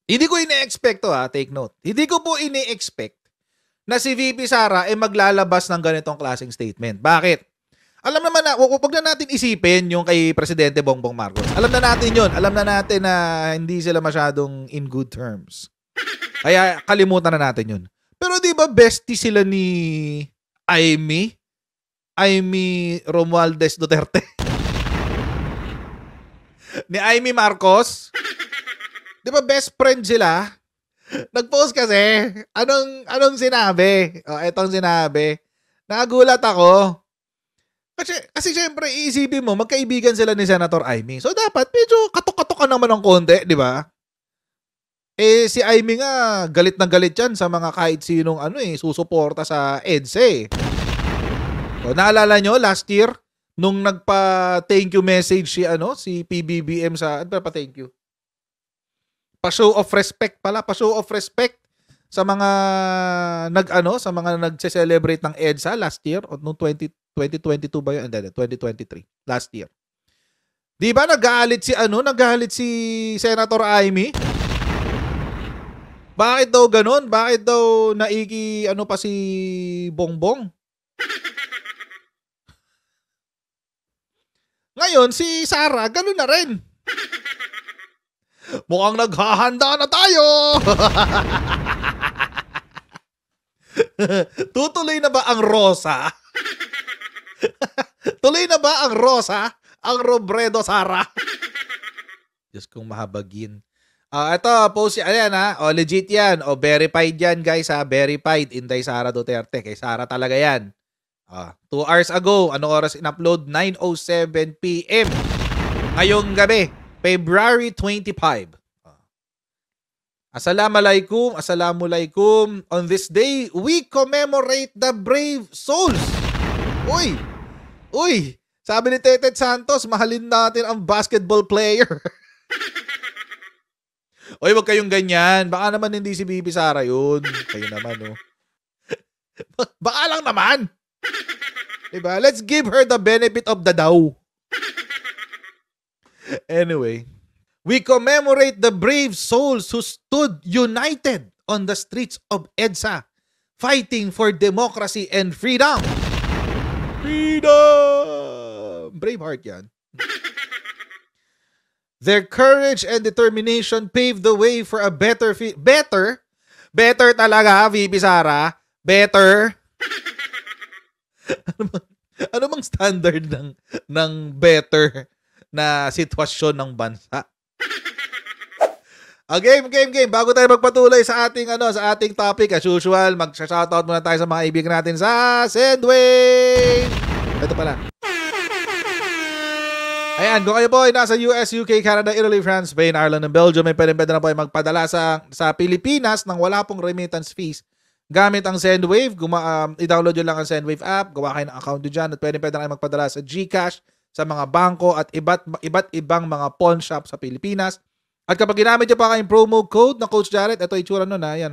Hindi ko ini-expect to take note. Hindi ko po ini-expect na si VP Sara ay maglalabas ng ganitong klaseng statement. Bakit? Alam naman na, wag na natin isipin yung kay Presidente Bongbong Marcos. Alam na natin yun. Alam na natin na hindi sila masyadong in good terms. Kaya kalimutan na natin yun. Pero di ba bestie sila ni Amy Romualdez Duterte? Ni Amy Marcos? Di ba best friend sila? Nag-post kasi. Anong sinabi? Etong sinabi. Nagulat ako. Kasi syempre, iisipin mo, magkaibigan sila ni Senator Amy. So, dapat medyo katok-katok ka naman ng konti, di ba? Si Amy nga, galit na galit yan sa mga kahit sinong susuporta sa EDSA. So, naalala nyo, last year, nung nagpa-thank you message si PBBM sa, pa-thank you? Pa-show of respect pala, pa-show of respect sa mga sa mga nagse-celebrate ng EDSA last year o noong 2022 ba yun? Hindi, 2023. Last year. Di ba nagalit si Senator Amy? Bakit daw ganun? Bakit daw pa si Bongbong? Ngayon, si Sara, ganun na rin. Mukhang naghahanda na tayo. Tutuloy na ba ang Rosa? Tuloy na ba ang Rosa? Ang Robredo Sara? Diyos kong mahabagin. Ito, post yan legit yan. Verified yan guys verified. Inday Sara Duterte. Kay Sara talaga yan. 2 hours ago, anong oras in-upload? 9:07 PM. Ngayong gabi, February 25. Assalamualaikum. On this day, we commemorate the brave souls. Uy, sabi ni Tetet Santos, mahalin natin ang basketball player. Uy, wag kayong ganyan. Baka naman hindi si Bibi Sara yun. Kayo naman, Baka lang naman. Diba? Let's give her the benefit of the doubt. Anyway, we commemorate the brave souls who stood united on the streets of EDSA, fighting for democracy and freedom. Freedom! Braveheart yan. Their courage and determination paved the way for a better Better talaga, VP Sara. Better. Ano bang standard ng better na sitwasyon ng bansa? Game. Bago tayo magpatuloy sa ating topic, as usual, mag-shoutout muna tayo sa mga kaibigan natin sa Sendwave. Ito pala. Ayan, kung kayo po ay nasa US, UK, Canada, Italy, France, Spain, Ireland, and Belgium, may pwede na po ay magpadala sa Pilipinas nang wala pong remittance fees gamit ang Sendwave. I-download nyo lang ang Sendwave app, gawa kayo ng account nyo dyan, at pwede na kayo magpadala sa GCash, sa mga bangko, at iba't ibang mga pawn shop sa Pilipinas. At kapag ginamit nyo pa kayong promo code na Coach Jared, ito itsura nun yun.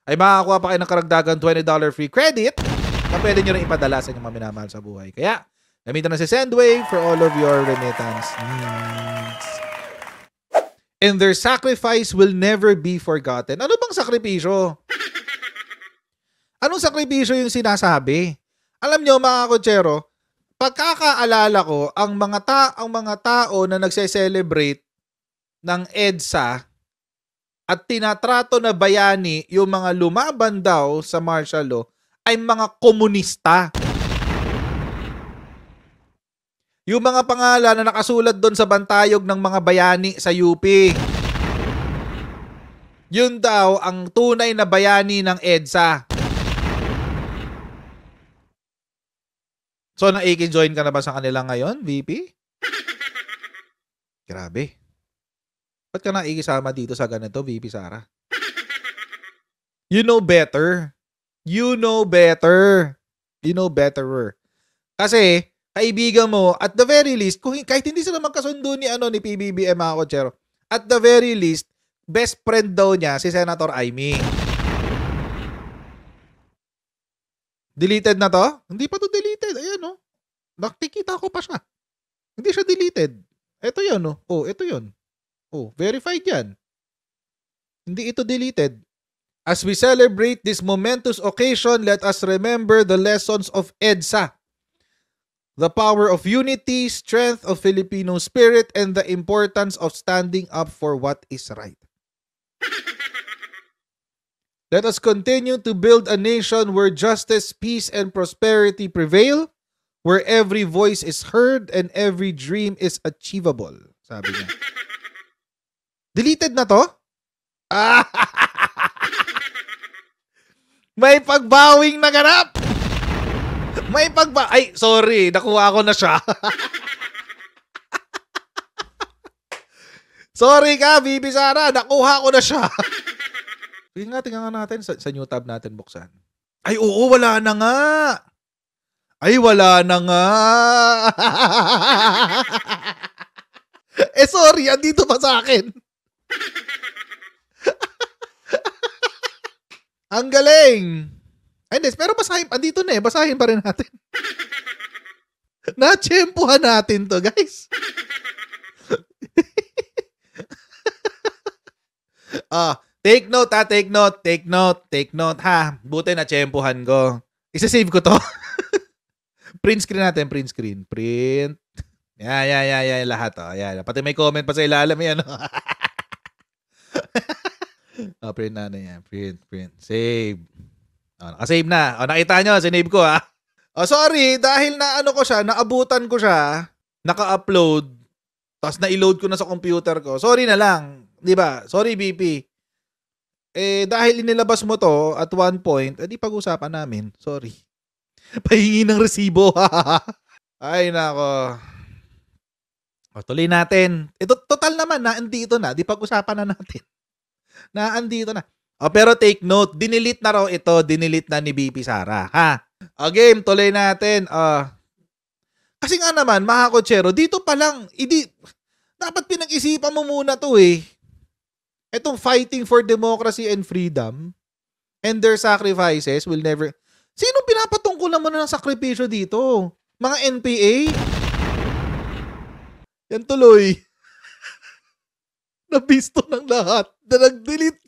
Ay makakakuha pa kayo ng karagdagan $20 free credit na pwede nyo rin ipadala sa inyong minamahal sa buhay. Kaya, gamitan na si Sendwave for all of your remittance needs. And their sacrifice will never be forgotten. Ano bang sakripisyo? Anong sakripisyo yung sinasabi? Alam nyo mga kotsero, pagkakaalala ko, ang mga tao na nagse-celebrate ng EDSA at tinatrato na bayani yung mga lumaban daw sa martial law ay mga komunista. Yung mga pangalan na nakasulat doon sa bantayog ng mga bayani sa UP. Yun daw ang tunay na bayani ng EDSA. So, na-join ka na ba sa kanila ngayon, VP? Grabe. Ba't ka nakikisama dito sa ganito, VP Sara? You know better. You know betterer. Kasi, kaibigan mo, at the very least, kahit hindi sila magkasundo ni PBBM mga kotsero, at the very least, best friend daw niya si Senator Amy. Deleted na to? Hindi pa to deleted. Ayan, nakikita ko pa siya. Hindi siya deleted. Ito yun, ito yun. Oh, verified yan. Hindi ito deleted. As we celebrate this momentous occasion, let us remember the lessons of EDSA, the power of unity, strength of Filipino spirit, and the importance of standing up for what is right. Let us continue to build a nation where justice, peace, and prosperity prevail, where every voice is heard and every dream is achievable. Sabi niya. Deleted na to? May pagbawing naganap! Ay, sorry. Nakuha ko na siya. Sorry ka, Bibi Sara. Nakuha ko na siya. Tingnan natin sa new tab natin buksan. Ay, oo, wala na nga. Ay, wala na nga. Sorry. Andito pa sa akin. Ang galing. Ay, pero basahin. Andito na basahin pa rin natin. Na-tsempuhan natin to, guys. Take note ha, take note ha. Buti na-tsempuhan ko. Isa-save ko to. Print screen natin, print. Yan, lahat. Yan. Pati may comment pa sa ilalim yan. Print na yan. Print. Save. Nakasave na. Nakita nyo, sinave ko ha. Sorry, dahil naabutan ko siya, naka-upload, tapos na-load ko na sa computer ko. Sorry na lang. Diba? Sorry, BP. Dahil inilabas mo to at one point, di pag-usapan namin. Sorry. Pahingi ng resibo. Ay, nako. Tuloy natin. Ito, total naman, naandito na. Di pag-usapan na natin. Naandito na. Pero take note, dinilit na raw ito. Dinilit na ni BP Sara. Ha? Game, tuloy natin. Kasi nga naman, mga kotsero, dito pa lang, dapat pinag-isipan mo muna to Itong fighting for democracy and freedom and their sacrifices will never... Sino pinapatungkulan mo na ng sakripisyo dito? Mga NPA? Yan tuloy. Nabisto ng lahat na nag-delete.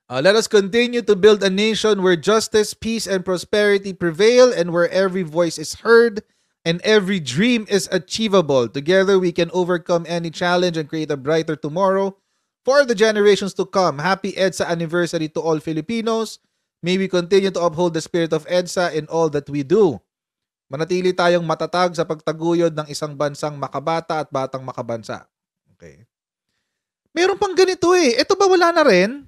Let us continue to build a nation where justice, peace, and prosperity prevail and where every voice is heard and every dream is achievable. Together, we can overcome any challenge and create a brighter tomorrow for the generations to come. Happy EDSA anniversary to all Filipinos. May we continue to uphold the spirit of EDSA in all that we do. Manatili tayong matatag sa pagtaguyod ng isang bansang makabata at batang makabansa. Okay. Meron pang ganito Ito ba wala na rin?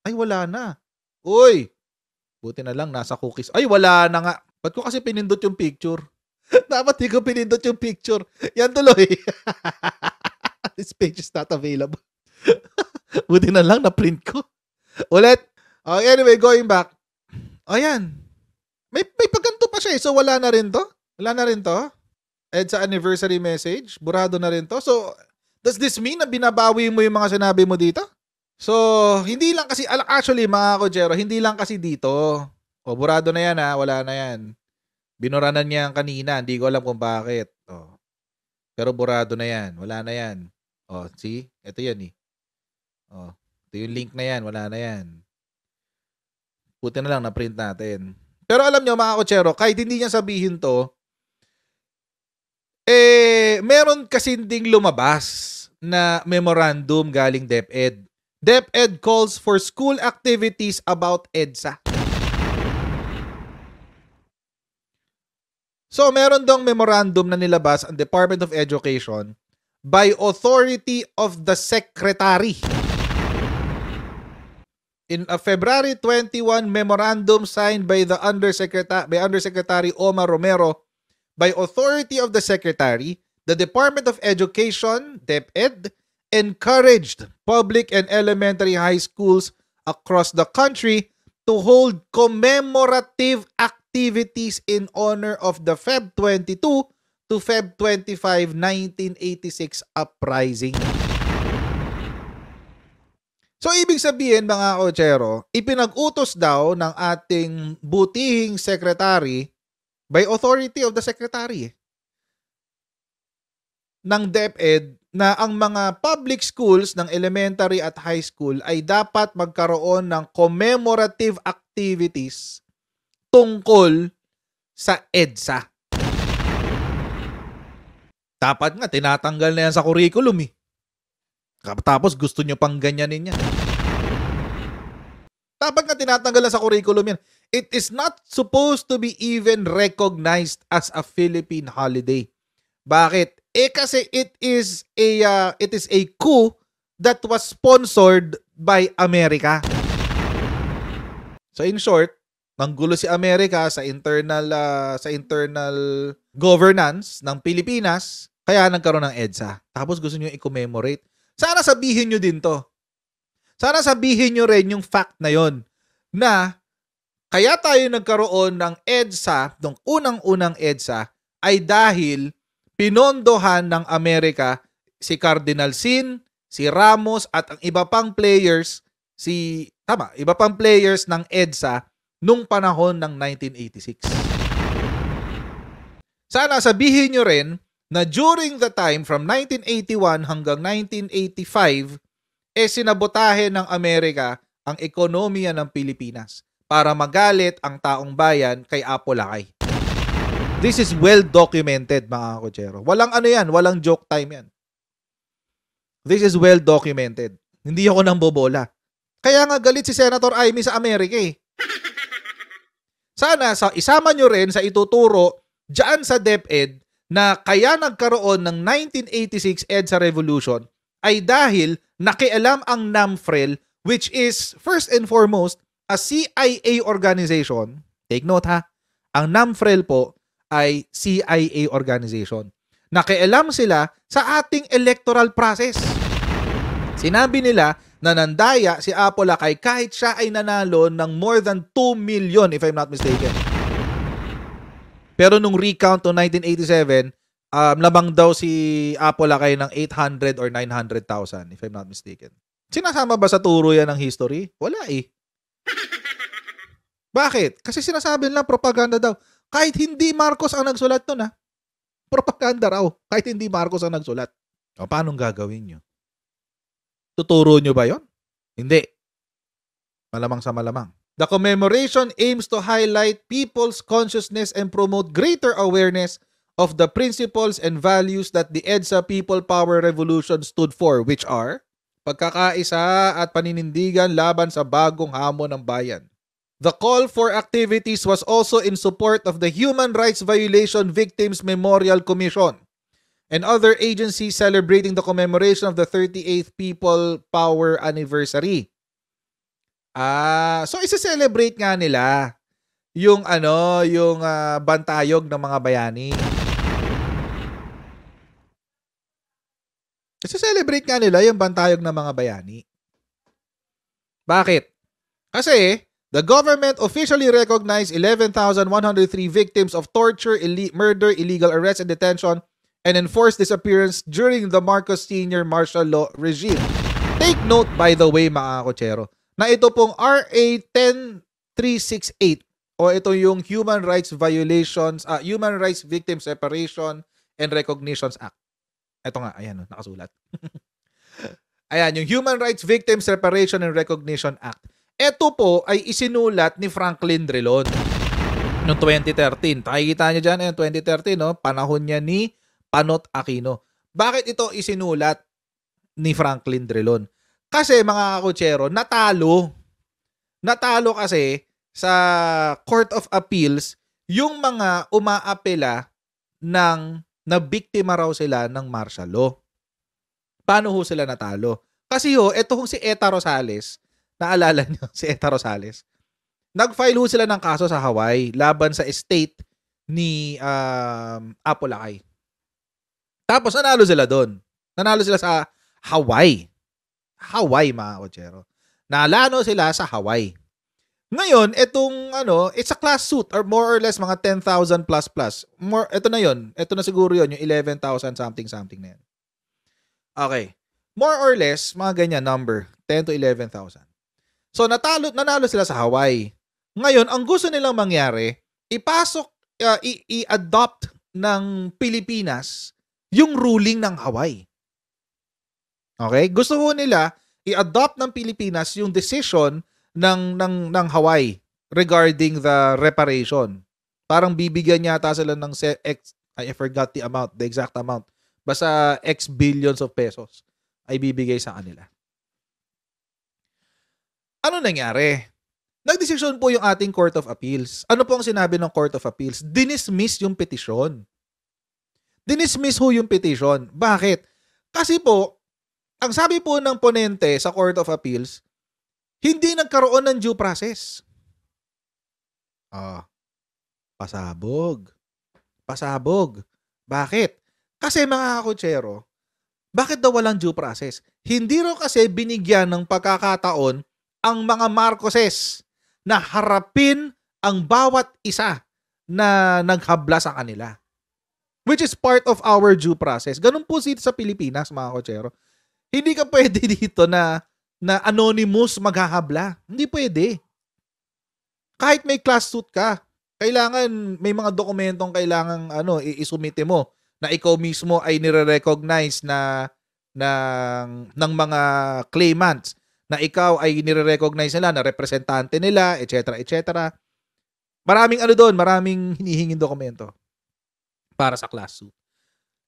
Ay, wala na. Uy! Buti na lang, nasa cookies. Ay, wala na nga. Ba't ko kasi pinindot yung picture? Dapat di ko pinindot yung picture. Yan tuloy. This page is not available. Buti na lang, na-print ko. Ulit. Anyway, going back. Ayan. May pagganto pa siya So, wala na rin to? Wala na rin to? EDSA anniversary message. Burado na rin to. So, does this mean na binabawi mo yung mga sinabi mo dito? So, hindi lang kasi, actually mga kotsero, hindi lang kasi dito. Burado na yan wala na yan. Binuranan niya kanina, hindi ko alam kung bakit. Pero burado na yan, wala na yan. See? Ito yan ito yung link na yan, wala na yan. Puti na lang, na-print natin. Pero alam nyo mga kotsero, kahit hindi niya sabihin to, meron kasi ding lumabas na memorandum galing DepEd. DepEd calls for school activities about EDSA. So, meron dong memorandum na nilabas ang Department of Education by authority of the Secretary. In a February 21 memorandum signed by Undersecretary Omar Romero, by authority of the Secretary, the Department of Education, DepEd, encouraged public and elementary high schools across the country to hold commemorative activities in honor of the Feb 22 to Feb 25, 1986 uprising. So, ibig sabihin mga kotsero, ipinag-utos daw ng ating butihing secretary by authority of the secretary ng DepEd na ang mga public schools ng elementary at high school ay dapat magkaroon ng commemorative activities tungkol sa EDSA. Dapat nga, tinatanggal na yan sa curriculum eh. Tapos gusto nyo pang ganyanin yan. Dapat nga tinatanggal na sa curriculum yan. It is not supposed to be even recognized as a Philippine holiday. Bakit? Kasi it is a coup that was sponsored by America. So in short, nanggulo si Amerika sa internal governance ng Pilipinas, kaya nagkaroon ng EDSA. Tapos gusto niyo i-commemorate. Sana sabihin niyo din to. Sana sabihin niyo rin yung fact na yon, na kaya tayo nagkaroon ng EDSA, ng unang-unang EDSA, ay dahil pinondohan ng Amerika si Cardinal Sin, si Ramos at ang iba pang players, iba pang players ng EDSA nung panahon ng 1986. Sana sabihin nyo rin na during the time from 1981 hanggang 1985, sinabotahe ng Amerika ang ekonomiya ng Pilipinas para magalit ang taong bayan kay Apo Lakay. This is well documented, mga kotsero. Walang walang joke time yan. This is well documented. Hindi ako nang bobola. Kaya nga galit si Senator Amy sa Amerika eh. Sana isama nyo rin sa ituturo dyan sa DepEd na kaya nagkaroon ng 1986 EDSA Revolution ay dahil nakialam ang NAMFREL, which is first and foremost a CIA organization. Take note ha, ang NAMFREL po ay CIA organization. Nakialam sila sa ating electoral process. Sinabi nila na nandaya si Apo Lakay kahit siya ay nanalo ng more than 2 million if I'm not mistaken. Pero nung recount noong 1987, labang daw si Apo Lakay ng 800 or 900,000 if I'm not mistaken. Sinasama ba sa turo yan ng history? Wala eh. Bakit? Kasi sinasabi nila propaganda daw. Kahit hindi Marcos ang nagsulat nun ha. Propaganda raw. Kahit hindi Marcos ang nagsulat. O paano gagawin nyo? Tuturo nyo ba yon? Hindi. Malamang sa malamang. The commemoration aims to highlight people's consciousness and promote greater awareness of the principles and values that the EDSA People Power Revolution stood for, which are pagkakaisa at paninindigan laban sa bagong hamon ng bayan. The call for activities was also in support of the Human Rights Violation Victims Memorial Commission and other agencies celebrating the commemoration of the 38th People Power Anniversary. So isa-celebrate nga nila yung bantayog ng mga bayani. Isa-celebrate nga nila yung bantayog ng mga bayani. Bakit? Kasi the government officially recognized 11,103 victims of torture, murder, illegal arrest and detention, and enforced disappearance during the Marcos Sr. martial law regime. Take note, by the way, mga kotsero, na ito pong RA 10368 o ito yung Human Rights Victim Separation and Recognitions Act. Ito nga, ayan, nakasulat. Ayan, yung Human Rights Victim Separation and Recognition Act. Ito po ay isinulat ni Franklin Drilon noong 2013. Nakikita niyo dyan, 2013, no? Panahon niya ni Panot Aquino. Bakit ito isinulat ni Franklin Drilon? Kasi mga kakutsero, natalo. Natalo kasi sa Court of Appeals yung mga umaapela ng nabiktima raw sila ng martial law. Paano ho sila natalo? Kasi eto si Eta Rosales, naalala niyo si Eta Rosales, nag-file ho sila ng kaso sa Hawaii laban sa estate ni Apo Lakay. Tapos nanalo sila doon. Nanalo sila sa Hawaii. Hawaii, mga kotsero. Nalano sila sa Hawaii. Ngayon, itong it's a class suit or more or less mga 10,000 plus. Ito na yon. Ito na siguro yon, yung 11,000 something na yan. Okay. More or less, mga ganyan number, 10 to 11,000. So, nanalo sila sa Hawaii. Ngayon, ang gusto nilang mangyari, i-adopt ng Pilipinas yung ruling ng Hawaii. Okay? Gusto ho nila i-adopt ng Pilipinas yung decision ng Hawaii regarding the reparation. Parang bibigyan yata sila ng I forgot the amount, the exact amount. Basta X billions of pesos ay bibigay sa kanila. Ano nangyari? Nagdesisyon po yung ating Court of Appeals. Ano po ang sinabi ng Court of Appeals? Dinismiss yung petition. Dinismiss ho yung petition. Bakit? Kasi po, ang sabi po ng ponente sa Court of Appeals, hindi nagkaroon ng due process. Pasabog. Pasabog. Bakit? Kasi mga kakutsero, bakit daw walang due process? Hindi raw kasi binigyan ng pagkakataon ang mga Marcoses na harapin ang bawat isa na naghabla sa kanila. Which is part of our due process. Ganun po dito sa Pilipinas, mga kakutsero. Hindi ka pwede dito na anonymous maghahabla. Hindi pwede. Kahit may class suit ka, kailangan may mga dokumentong kailangan isumite mo na ikaw mismo ay nire-recognize ng mga claimants, na ikaw ay nire-recognize nila na representante nila, etc. etc. Maraming maraming hinihinging dokumento para sa class suit.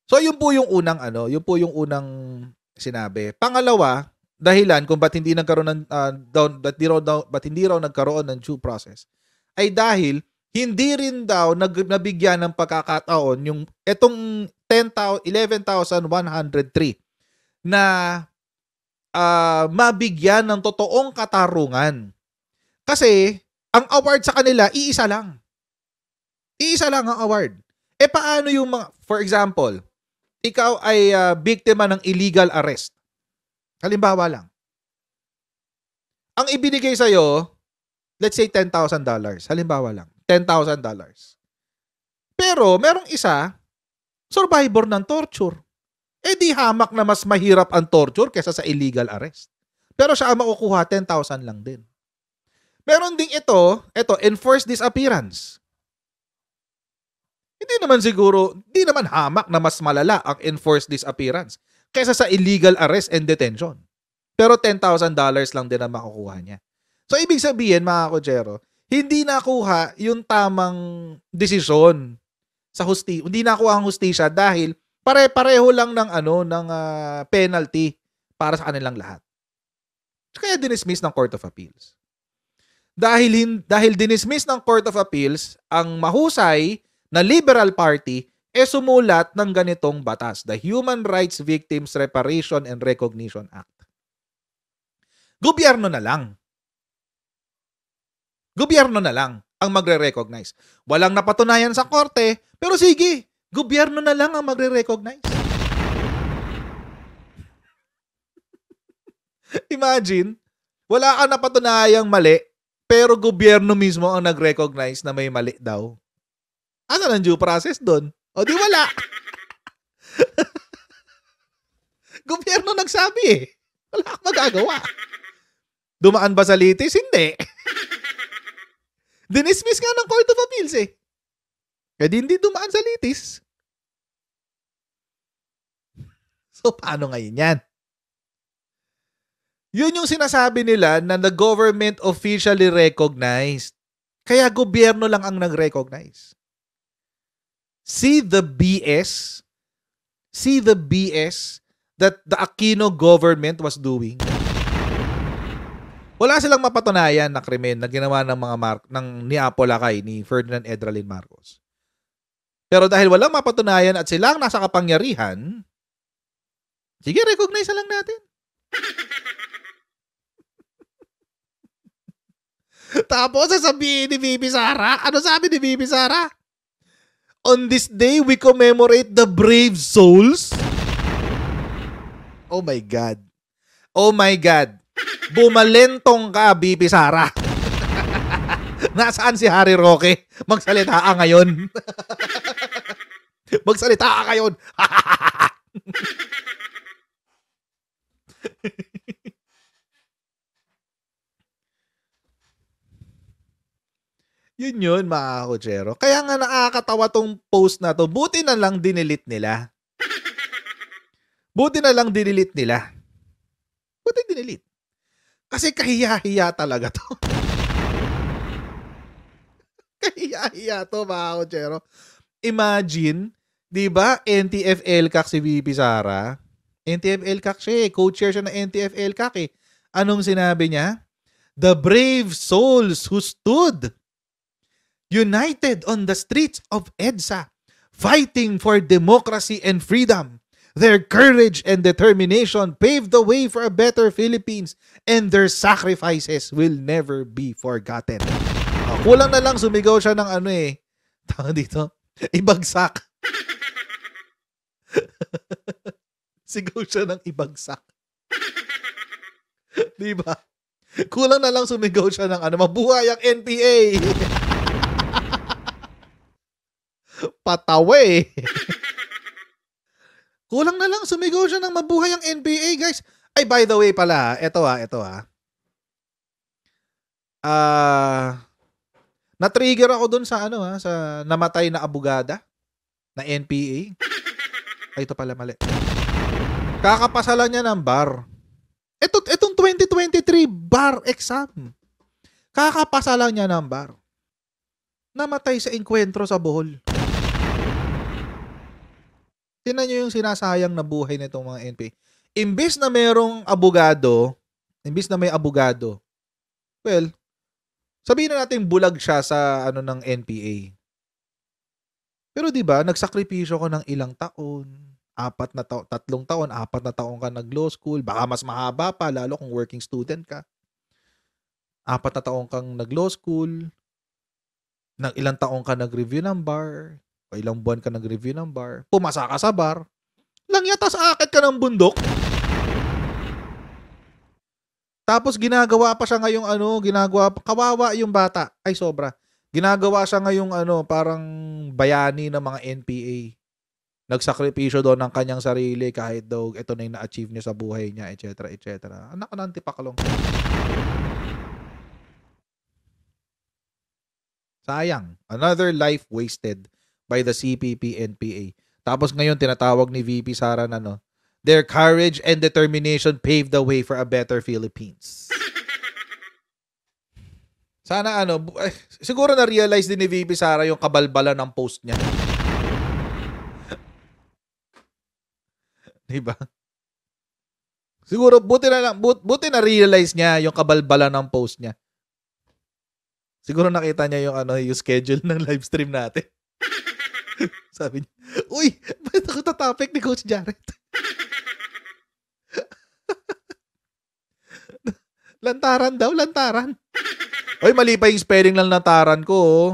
So yun po yung unang sinabi. Pangalawa, dahilan kung ba't hindi nagkaroon ng due process ay dahil hindi rin daw nabigyan ng pagkakataon yung etong 11,103 na mabigyan ng totoong katarungan. Kasi ang award sa kanila iisa lang. Iisa lang ang award. Paano yung mga, for example, ikaw ay biktima ng illegal arrest. Halimbawa lang. Ang ibinigay sa'yo, let's say $10,000. Halimbawa lang. $10,000. Pero merong isa, survivor ng torture. Di hamak na mas mahirap ang torture kesa sa illegal arrest. Pero siya ang makukuha, 10,000 lang din. Meron ding ito, enforced disappearance. Hindi naman hamak na mas malala ang enforced disappearance kesa sa illegal arrest and detention. Pero $10,000 lang din ang makukuha niya. So, ibig sabihin, mga kutsero, hindi nakuha yung tamang desisyon sa hindi nakuha ang hustisya dahil pare-pareho lang ng penalty para sa kanilang lahat. Kaya dinismiss ng Court of Appeals. Dahil dinismiss ng Court of Appeals, ang mahusay na Liberal Party sumulat ng ganitong batas, the Human Rights Victims Reparation and Recognition Act. Gobyerno na lang ang magre-recognize. Walang napatunayan sa korte, pero sige, gobyerno na lang ang magre-recognize. Imagine, wala kang napatunayang mali, pero gobyerno mismo ang nag-recognize na may mali daw. Ano ang due process doon? O di wala. Gobyerno nagsabi Wala kang magagawa. Dumaan ba sa litis? Hindi. Dinismiss nga ng Court of Appeals Kaya hindi dumaan sa litis. So, paano ngayon yan? Yun yung sinasabi nila na the government officially recognized. Kaya gobyerno lang ang nag-recognize. See the BS that the Aquino government was doing. Wala silang mapatunayan na krimen na ginawa ng ni Apo Lakay, ni Ferdinand Edralin Marcos. Pero dahil walang mapatunayan at silang nasa kapangyarihan, sige, recognize na lang natin. Tapos sasabihin ni Bibi Sara, ano sabi ni Bibi Sara? On this day, we commemorate the brave souls. Oh my God. Oh my God. Bumalentong ka, Bibi Sara. Nasaan si Harry Roque? Magsalita ka ngayon. Magsalita ka ngayon. Yun, mga kutsero. Kaya nga nakakatawa tong post na to. Buti na lang dinilit nila. Buti na lang dinilit nila. Buti dinilit. Kasi kahiya-hiya talaga to. Kahiya-hiya to, mga kotsero. Imagine, di ba, NTF-LCAC si VP Sara? NTF-LCAC siya eh. Co-chair siya ng NTF-LCAC eh. Anong sinabi niya? The brave souls who stood united on the streets of EDSA, fighting for democracy and freedom. Their courage and determination paved the way for a better Philippines, and their sacrifices will never be forgotten. Kulang na lang sumigaw siya ng ano eh. Tawag dito, ibagsak. Sigaw siya ng ibagsak. Diba? Kulang na lang sumigaw siya ng ano, mabuhay ang NPA. Patawa eh. Kulang na lang sumigaw siya ng mabuhay ang NPA, guys. Ay, by the way pala, ito na-trigger ako dun sa ano sa namatay na abogada na NPA. Ay, ito pala mali. Kakapasalan niya ng bar. Itong 2023 bar exam. Kakapasalan niya ng bar. Namatay sa engkwentro sa Bohol. Tingnan niyo yung sinasayang na buhay nitong mga NPA. Imbis na mayroong abogado, well, sabihin na natin bulag siya sa ano ng NPA. Pero 'di ba, nagsakripisyo ka ng ilang taon, 3 taon, 4 na taon ka nag-law school, baka mas mahaba pa lalo kung working student ka. 4 na taon kang nag-law school, ng ilang taon ka nag-review ng bar, o ilang buwan ka nag-review ng bar, pumasa ka sa bar, lang yatas akit ka ng bundok. Tapos ginagawa pa siya ngayong kawawa yung bata. Ay, sobra. Ginagawa siya ngayong parang bayani ng mga NPA. Nagsakripisyo doon ng kanyang sarili kahit daw ito na yung na-achieve niya sa buhay niya, etc. etc. Anak ka ng tipakalong. Sayang. Another life wasted by the CPP-NPA. Tapos ngayon tinatawag ni VP Sara na their courage and determination paved the way for a better Philippines. Sana siguro na-realize din ni VP Sara yung kabalbalan ng post niya. Diba? Siguro buti na-realize niya yung kabalbalan ng post niya. Siguro nakita niya yung schedule ng live stream natin. Sabi niya, uy, ba't ako topic ni Coach Jared? Lantaran daw, lantaran. Uy, mali pa yung spelling ng lantaran ko. Oh.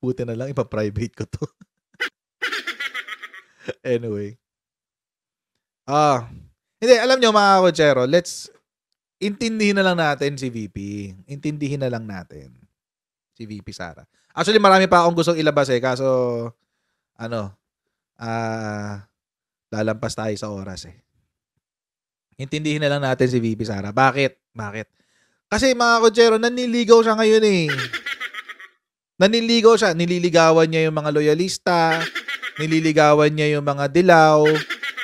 Buti na lang, ipa-private ko to. Anyway. Hindi, alam nyo mga kotsero, let's intindihin na lang natin si VP. Intindihin na lang natin si VP Sara. Actually, marami pa akong gustong ilabas kaso lalampas tayo sa oras Intindihin na lang natin si VP Sara. Bakit? Kasi mga kotsero, naniligaw siya ngayon Naniligaw siya. Nililigawan niya yung mga loyalista. Nililigawan niya yung mga dilaw.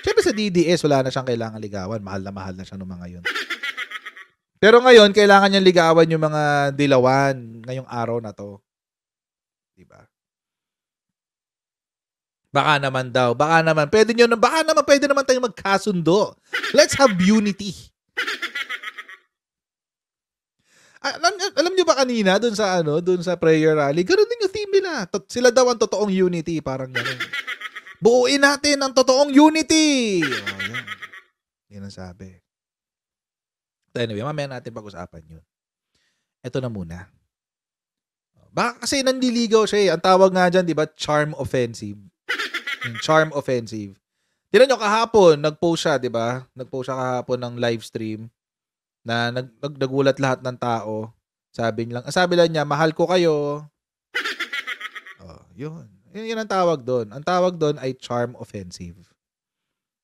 Siyempre sa DDS, wala na siyang kailangan ligawan. Mahal na siya nung mga yun. Pero ngayon, kailangan niyang ligawan yung mga dilawan ngayong araw na to. Diba? Baka naman pwede naman tayong magkasundo. Let's have unity. Alam niyo ba kanina doon sa prayer rally, ganoon din yung theme nila. Sila daw ang totoong unity, parang ganoon. Buuin natin ang totoong unity. Yan ang sabi. Anyway, mamaya natin pag-usapan yun. Ito na muna. Baka kasi nandiligaw siya Ang tawag nga dyan, di ba, charm offensive. Charm offensive. Tignan nyo, kahapon, nag-post siya, di ba? Nag-post siya kahapon ng live stream na nagulat lahat ng tao. Sabi lang niya, mahal ko kayo. Yun. Yun ang tawag doon. Ang tawag doon ay charm offensive.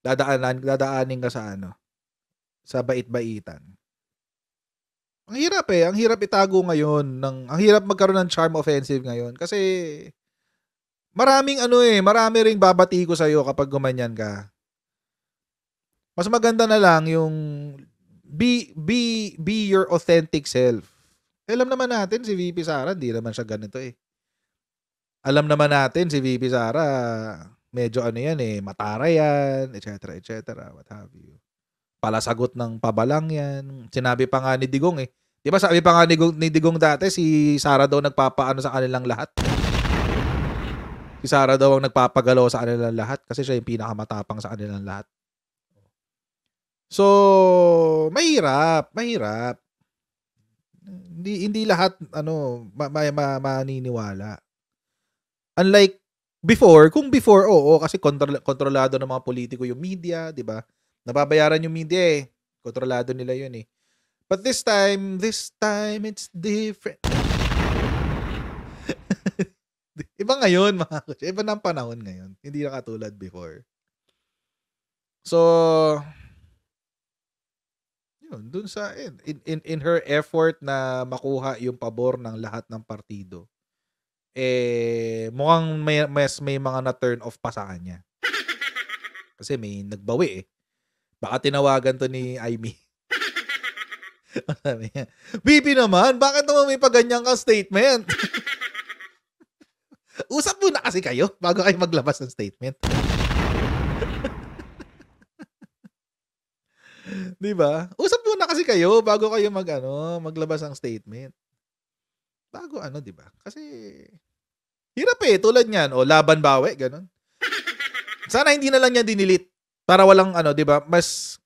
Dadaanin ka sa bait-baitan. Ang hirap Ang hirap itago ngayon. Ang hirap magkaroon ng charm offensive ngayon. Kasi marami ring babati ko sa'yo kapag gumanyan ka. Mas maganda na lang yung be your authentic self. Alam naman natin si VP Sara, hindi naman siya ganito eh. Alam naman natin si VP Sara, medyo matara yan, etc. What have you. Palasagot ng pabalang yan. Sinabi pa nga ni Digong eh. Di ba sabi pa nga ni Digong dati, si Sara daw nagpapaano sa kanilang lahat. Si Sara daw ang nagpapagalaw sa kanilang lahat kasi siya yung pinakamatapang sa kanilang lahat. So, mahirap. Hindi lahat maniniwala. Unlike before, kasi kontrolado ng mga politiko yung media, 'di ba? Nababayaran yung media eh. Kontrolado nila 'yun eh. But this time it's different. Iba ngayon, mga coach. Iba ng panahon ngayon. Hindi na katulad before. So, yun, dun sa in her effort na makuha yung pabor ng lahat ng partido, mukhang may mga na-turn off pa sa kanya. Kasi may nagbawi eh. Baka tinawagan to ni Aimee. VP naman, bakit naman may paganyan kang statement? Usap muna kasi kayo bago kayo maglabas ng statement. Di ba? Usap muna kasi kayo bago kayo maglabas ng statement. Bago di ba? Kasi hirap eh, tulad niyan, laban bawi, ganun. Sana hindi na lang niya dinilit para walang di ba? Mas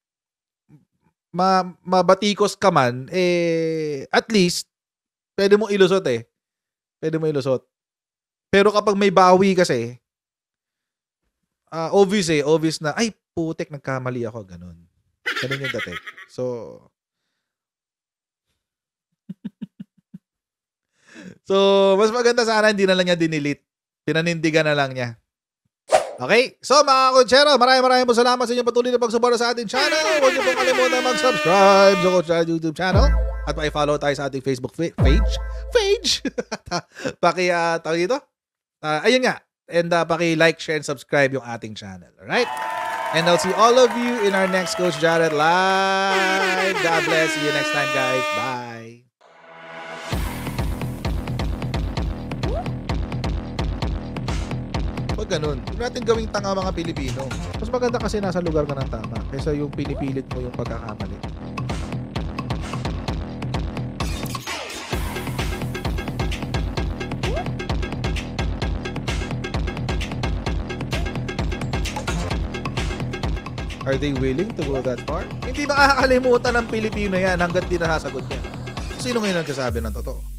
mabatikos ka man, at least pwede mo ilusot eh. Pwede mo ilusot. Pero kapag may bawi kasi, obvious na, ay putek, nagkamali ako, ganun. Ganun yung dating. So, mas maganda sana hindi na lang niya dinilit. Pinanindigan na lang niya. Okay? So, mga Coachero, maraming po salamat sa inyong patuloy na pagsuporta sa ating channel. Huwag niyo pong kalimutan mag-subscribe sa Coach YouTube channel. At pa-follow tayo sa ating Facebook page. Tawag dito? Ayun nga. And paki-like, share, and subscribe yung ating channel. Alright? And I'll see all of you in our next Coach Jared Live. God bless. See you next time, guys. Bye. Huwag ganun. Huwag natin gawing tanga mga Pilipino. Mas maganda kasi nasa lugar ka ng tama kaysa yung pinipilit mo yung pagkakamali. Are they willing to go that far? Hindi makakalimutan ng Pilipino yan hanggat di nasasagot niya. Sino ngayon nagsasabi ng totoo?